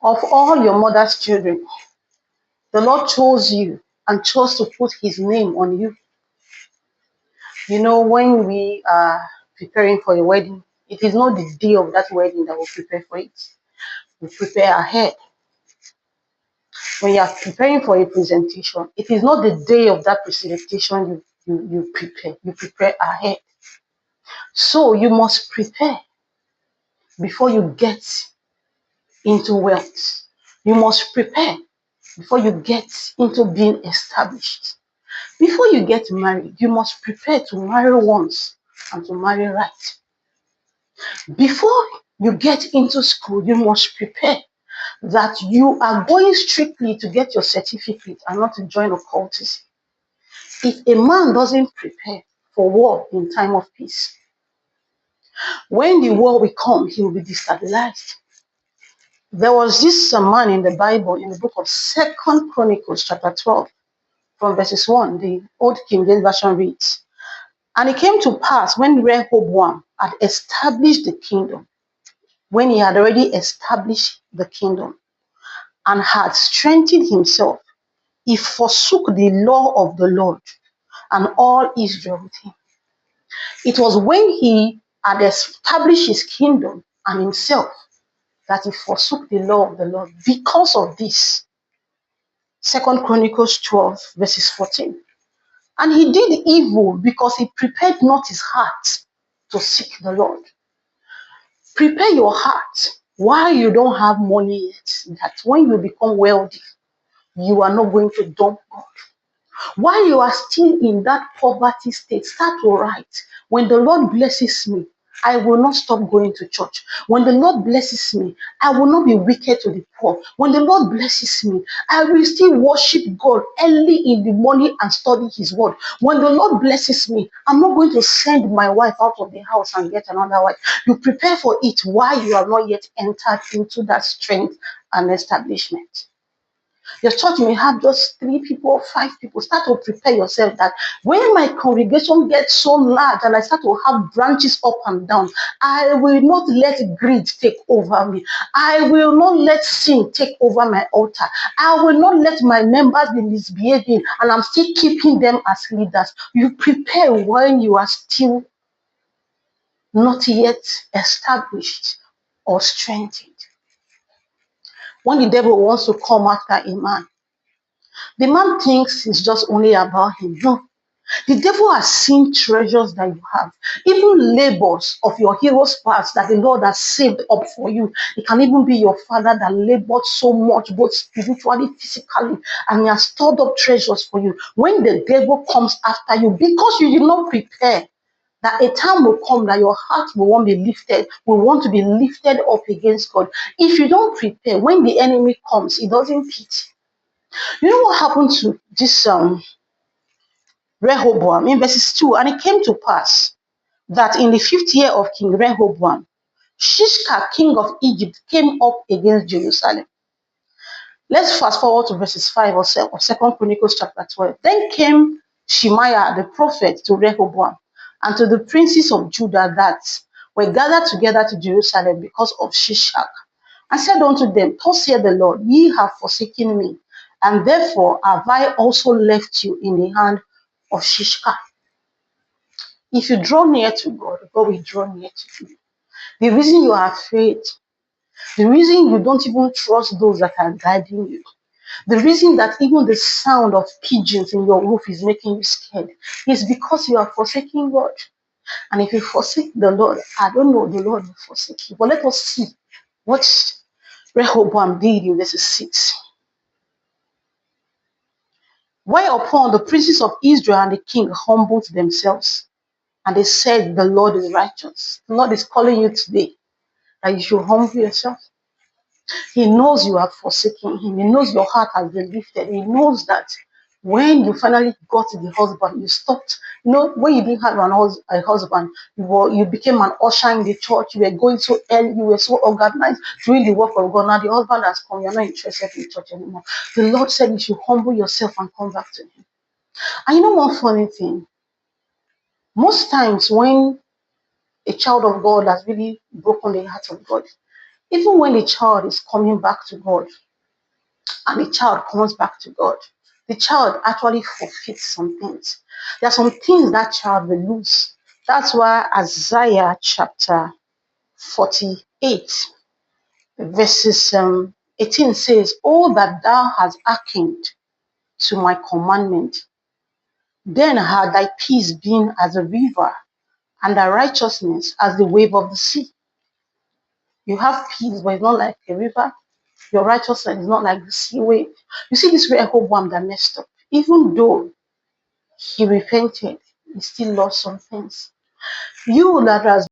Of all your mother's children, the Lord chose you and chose to put his name on you. You know, when we are preparing for a wedding, it is not the day of that wedding that we prepare for it. We prepare ahead. When you are preparing for a presentation, it is not the day of that presentation you prepare. You prepare ahead. So you must prepare before you get into wealth. You must prepare before you get into being established. Before you get married, you must prepare to marry once and to marry right. Before you get into school, you must prepare that you are going strictly to get your certificate and not to join occultism. If a man doesn't prepare for war in time of peace, when the war will come, he will be destabilized. There was this man in the Bible, in the book of Second Chronicles, chapter 12, from verses 1, the Old King James Version reads, "And it came to pass when Rehoboam had established the kingdom, when he had already established the kingdom and had strengthened himself, he forsook the law of the Lord and all Israel with him." It was when he had established his kingdom and himself that he forsook the law of the Lord. Because of this, Second Chronicles 12, verses 14. "And he did evil because he prepared not his heart to seek the Lord." Prepare your heart while you don't have money yet, that when you become wealthy, you are not going to dump God. While you are still in that poverty state, start to write. When the Lord blesses me, I will not stop going to church. When the Lord blesses me, I will not be wicked to the poor. When the Lord blesses me, I will still worship God early in the morning and study his word. When the Lord blesses me, I'm not going to send my wife out of the house and get another wife. You prepare for it while you have not yet entered into that strength and establishment. Your church may have just 3 people or 5 people. Start to prepare yourself that when my congregation gets so large and I start to have branches up and down, I will not let greed take over me. I will not let sin take over my altar. I will not let my members be misbehaving and I'm still keeping them as leaders. You prepare when you are still not yet established or strengthened. When the devil wants to come after a man, the man thinks it's just only about him. No. The devil has seen treasures that you have, even labors of your hero's past that the Lord has saved up for you. It can even be your father that labored so much, both spiritually, physically, and he has stored up treasures for you. When the devil comes after you, because you did not prepare, that a time will come that your heart will want to be lifted, will want to be lifted up against God. If you don't prepare, when the enemy comes, it doesn't pity. You know what happened to this Rehoboam in verses 2? "And it came to pass that in the 5th year of King Rehoboam, Shishka, king of Egypt, came up against Jerusalem." Let's fast forward to verses 5 or 7 of 2 Chronicles chapter 12. "Then came Shemaiah the prophet to Rehoboam and to the princes of Judah that were gathered together to Jerusalem because of Shishak, and said unto them, Thus saith the Lord, ye have forsaken me, and therefore have I also left you in the hand of Shishka." If you draw near to God, God will draw near to you. The reason you are afraid, the reason you don't even trust those that are guiding you, the reason that even the sound of pigeons in your roof is making you scared is because you are forsaking God. And if you forsake the Lord, I don't know, the Lord will forsake you. But let us see what Rehoboam did in verse 6. "Whereupon the princes of Israel and the king humbled themselves, and they said, The Lord is righteous." The Lord is calling you today that you should humble yourself. He knows you have forsaken him. He knows your heart has been lifted. He knows that when you finally got the husband, you stopped. You know, when you didn't have a husband, you became an usher in the church. You were going so early, you were so organized doing the work of God. Now the husband has come, you're not interested in church anymore. The Lord said you should humble yourself and come back to him. And you know one funny thing? Most times when a child of God has really broken the heart of God, Even when the child is coming back to God and the child comes back to God, the child actually forfeits some things. There are some things that child will lose. That's why Isaiah chapter 48, verses 18 says, "Oh, that thou hast hearkened to my commandment, then had thy peace been as a river, and thy righteousness as the wave of the sea." You have peace, but it's not like a river. Your righteousness is not like the sea wave. You see this Rehoboam that messed up. Even though he repented, he still lost some things. You that has